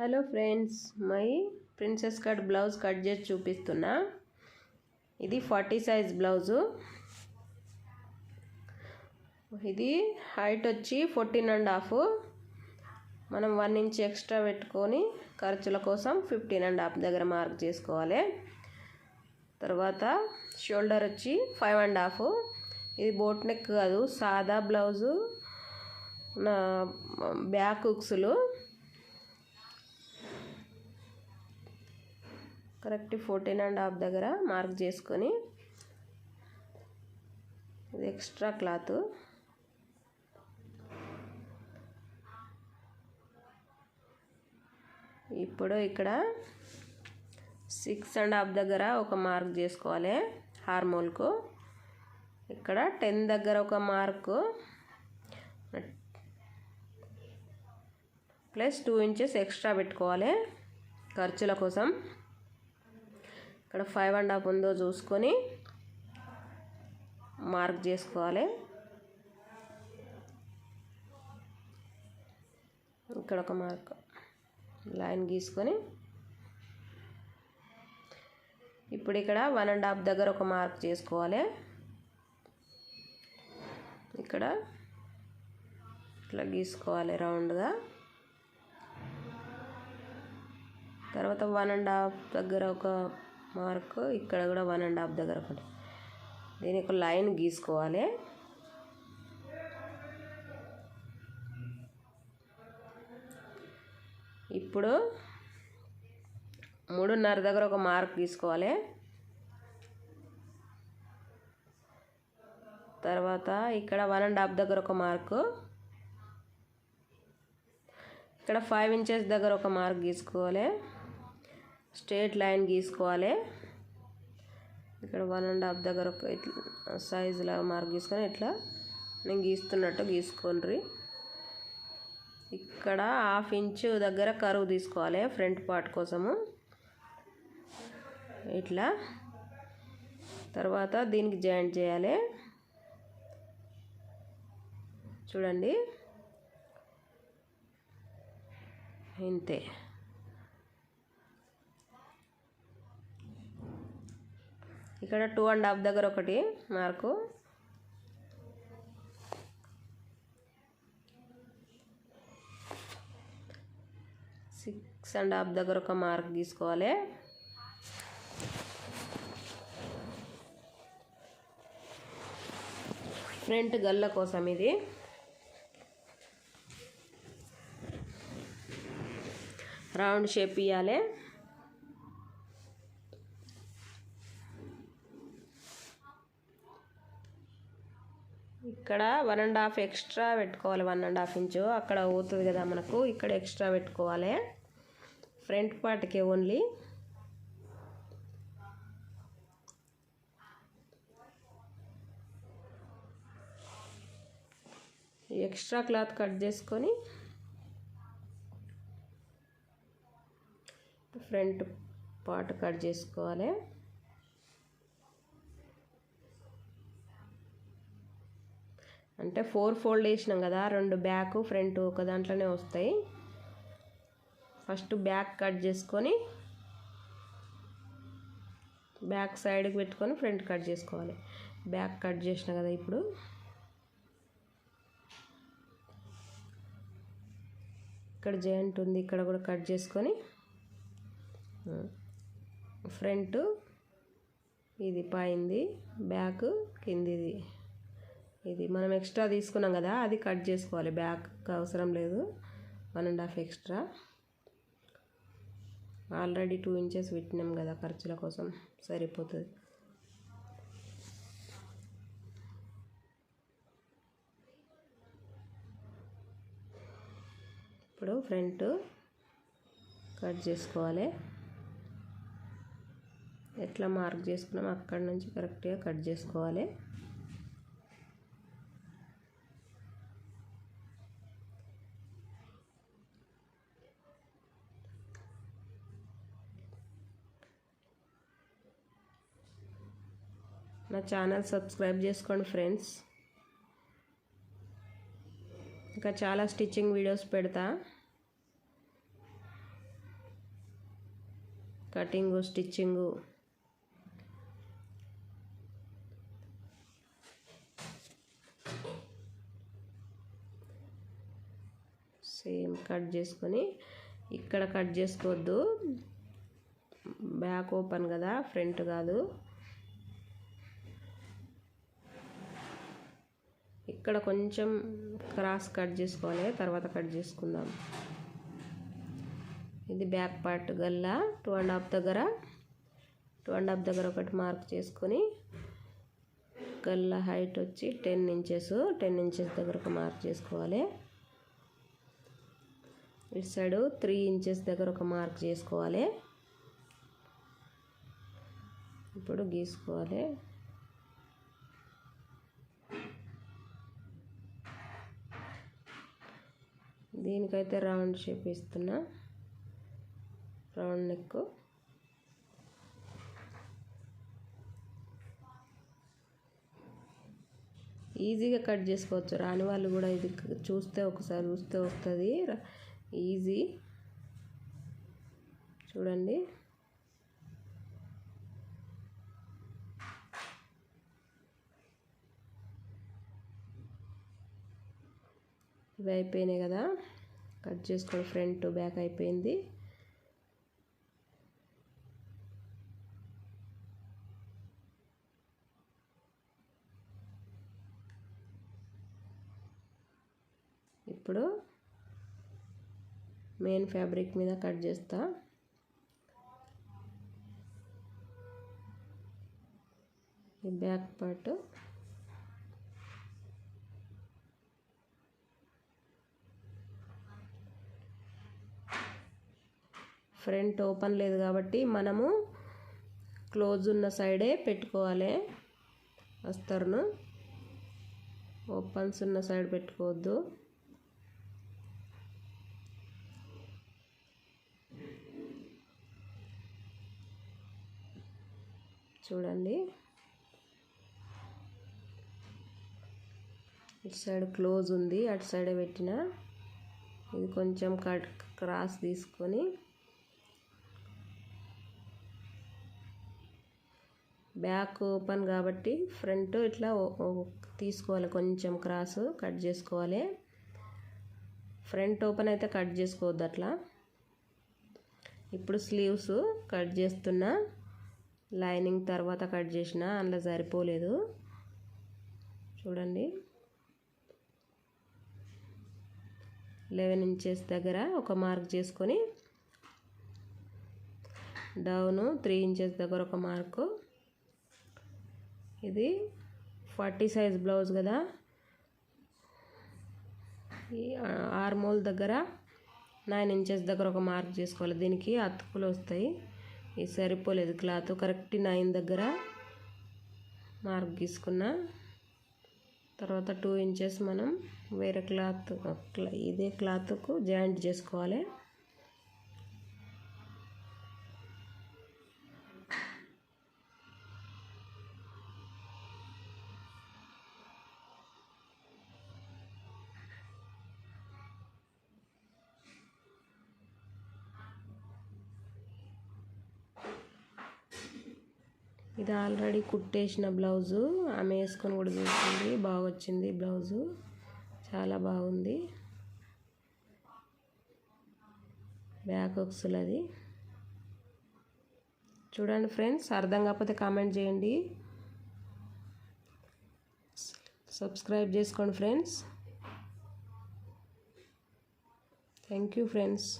Hello friends, my princess cut blouse cut చేసి చూపిస్తున్నా. ఇది 40 సైజ్ బ్లౌజు. ఇది హైట్ వచ్చి 14.5. మనం 1 ఇంచ్ ఎక్స్ట్రా పెట్టుకొని ఖర్చుల కోసం 15.5 దగ్గర మార్క్ చేసుకోవాలి. తర్వాత షోల్డర్ వచ్చి 5.5. ఇది బోట్ నెక్ కాదు, సాదా బ్లౌజు. నా బ్యాక్ హుక్స్లు కరెక్ట్ 14.5 దగ్గర మార్క్ చేసుకొని, ఇది ఎక్స్ట్రా క్లాత్. ఇప్పుడు ఇక్కడ 6.5 దగ్గర ఒక మార్క్ చేసుకోవాలి హార్మోల్కు. ఇక్కడ 10 దగ్గర ఒక మార్కు ప్లస్ 2 ఇంచెస్ ఎక్స్ట్రా పెట్టుకోవాలి ఖర్చుల కోసం. ఇక్కడ 5.5 ఉందో చూసుకొని మార్క్ చేసుకోవాలి. ఇక్కడ ఒక మార్క్ లైన్ గీసుకొని, ఇప్పుడు ఇక్కడ 1.5 దగ్గర ఒక మార్క్ చేసుకోవాలి. ఇక్కడ ఇట్లా గీసుకోవాలి రౌండ్గా. తర్వాత 1.5 దగ్గర ఒక మార్క్, ఇక్కడ కూడా 1.5 దగ్గర ఒకటి. దీనికి ఒక లైన్ గీసుకోవాలి. ఇప్పుడు 3.5 దగ్గర ఒక మార్క్ గీసుకోవాలి. తర్వాత ఇక్కడ 1.5 దగ్గర ఒక మార్కు, ఇక్కడ 5 ఇంచెస్ దగ్గర ఒక మార్క్ గీసుకోవాలి. స్ట్రేట్ లైన్ గీసుకోవాలి. ఇక్కడ 1.5 దగ్గర ఒక ఇట్లా సైజులా మార్క్ గీసుకొని ఇట్లా నేను గీస్తున్నట్టు గీసుకోండి. ఇక్కడ 1/2 ఇంచు దగ్గర కరువు తీసుకోవాలి ఫ్రంట్ పార్ట్ కోసము ఇట్లా. తర్వాత దీనికి జాయింట్ చేయాలి. చూడండి, ఇంతే. ఇక్కడ 2.5 దగ్గర ఒకటి మార్కు, సిక్స్ అండ్ హాఫ్ దగ్గర ఒక మార్క్ గీసుకోవాలి. ఫ్రంట్ గల్ల కోసం ఇది. రౌండ్ షేప్ ఇవ్వాలి. ఇక్కడ 1.5 ఎక్స్ట్రా పెట్టుకోవాలి. 1.5 ఇంచు అక్కడ అవుతుంది కదా మనకు, ఇక్కడ ఎక్స్ట్రా పెట్టుకోవాలి ఫ్రంట్ పార్ట్కి ఓన్లీ. ఎక్స్ట్రా క్లాత్ కట్ చేసుకొని ఫ్రంట్ పార్ట్ కట్ చేసుకోవాలి. అంటే 4 ఫోల్డ్ వేసినాం కదా, 2 బ్యాక్ ఫ్రంట్ ఒక దాంట్లోనే వస్తాయి. ఫస్ట్ బ్యాక్ కట్ చేసుకొని బ్యాక్ సైడ్కి పెట్టుకొని ఫ్రంట్ కట్ చేసుకోవాలి. బ్యాక్ కట్ చేసిన కదా, ఇప్పుడు ఇక్కడ జాయింట్ ఉంది, ఇక్కడ కూడా కట్ చేసుకొని ఫ్రంట్ ఇది పైంది, బ్యాక్ కిందిది. ఇది మనం ఎక్స్ట్రా తీసుకున్నాం కదా, అది కట్ చేసుకోవాలి. బ్యాక్ అవసరం లేదు, 1.5 ఎక్స్ట్రా. ఆల్రెడీ 2 ఇంచెస్ పెట్టినాం కదా ఖర్చుల కోసం, సరిపోతుంది. ఇప్పుడు ఫ్రంట్ కట్ చేసుకోవాలి. ఎట్లా మార్క్ చేసుకున్నాం అక్కడి నుంచి కరెక్ట్గా కట్ చేసుకోవాలి. నా ఛానల్ సబ్స్క్రైబ్ చేసుకోండి ఫ్రెండ్స్. ఇంకా చాలా స్టిచ్చింగ్ వీడియోస్ పెడతా. కటింగు స్టిచ్చింగు సేమ్ కట్ చేసుకొని ఇక్కడ కట్ చేసుకోవద్దు, బ్యాక్ ఓపెన్ కదా, ఫ్రంట్ కాదు. ఇక్కడ కొంచెం క్రాస్ కట్ చేసుకోవాలి, తర్వాత కట్ చేసుకుందాం. ఇది బ్యాక్ పార్ట్ గల్లా 2.5 దగ్గర ఒకటి మార్క్ చేసుకొని గల్లా హైట్ వచ్చి 10 ఇంచెస్ దగ్గర ఒక మార్క్ చేసుకోవాలి. ఇటు సైడ్ 3 ఇంచెస్ దగ్గర ఒక మార్క్ చేసుకోవాలి. ఇప్పుడు గీసుకోవాలి. దీనికైతే రౌండ్ షేప్ ఇస్తున్నా, రౌండ్ నెక్. ఈజీగా కట్ చేసుకోవచ్చు, రాని వాళ్ళు కూడా ఇది ఒకసారి చూస్తే వస్తుంది, ఈజీ. చూడండి, ఇవి అయిపోయినాయి కదా, కట్ చేసుకోండి. ఫ్రంట్ బ్యాక్ అయిపోయింది. ఇప్పుడు మెయిన్ ఫ్యాబ్రిక్ మీద కట్ చేస్తా. ఈ బ్యాక్ పార్ట్ ఫ్రంట్ ఓపెన్ లేదు కాబట్టి మనము క్లోజ్ ఉన్న సైడే పెట్టుకోవాలి అస్తర్ను, ఓపెన్స్ ఉన్న సైడ్ పెట్టుకోవద్దు. చూడండి, ఇటు సైడ్ క్లోజ్ ఉంది, అటు సైడే పెట్టిన. ఇది కొంచెం క్రాస్ తీసుకొని బ్యాక్ ఓపెన్ కాబట్టి ఫ్రంట్ ఇట్లా తీసుకోవాలి, కొంచెం క్రాస్ కట్ చేసుకోవాలి. ఫ్రంట్ ఓపెన్ అయితే కట్ చేసుకోవద్దు అట్లా. ఇప్పుడు స్లీవ్స్ కట్ చేస్తున్నా, లైనింగ్ తర్వాత కట్ చేసిన, అందులో సరిపోలేదు. చూడండి, 11 ఇంచెస్ దగ్గర ఒక మార్క్ చేసుకొని డౌను 3 ఇంచెస్ దగ్గర ఒక మార్కు. ఇది 40 సైజ్ బ్లౌజ్ కదా, ఈ ఆర్మోల్ దగ్గర 9 ఇంచెస్ దగ్గర ఒక మార్క్ చేసుకోవాలి. దీనికి అతుకులు వస్తాయి, ఇది సరిపోలేదు క్లాత్. కరెక్ట్ 9 దగ్గర మార్క్ గీసుకున్నా. తర్వాత 2 ఇంచెస్ మనం వేరే క్లాత్, ఇదే క్లాత్కు జాయింట్ చేసుకోవాలి. ఇది ఆల్రెడీ కుట్టేసిన బ్లౌజు, ఆమె వేసుకొని కూడా చూసింది, బాగా వచ్చింది బ్లౌజు, చాలా బాగుంది. బ్యాక్ హుక్స్లది. చూడండి ఫ్రెండ్స్, అర్థం కాకపోతే కామెంట్ చేయండి, సబ్స్క్రైబ్ చేసుకోండి ఫ్రెండ్స్. Thank you friends.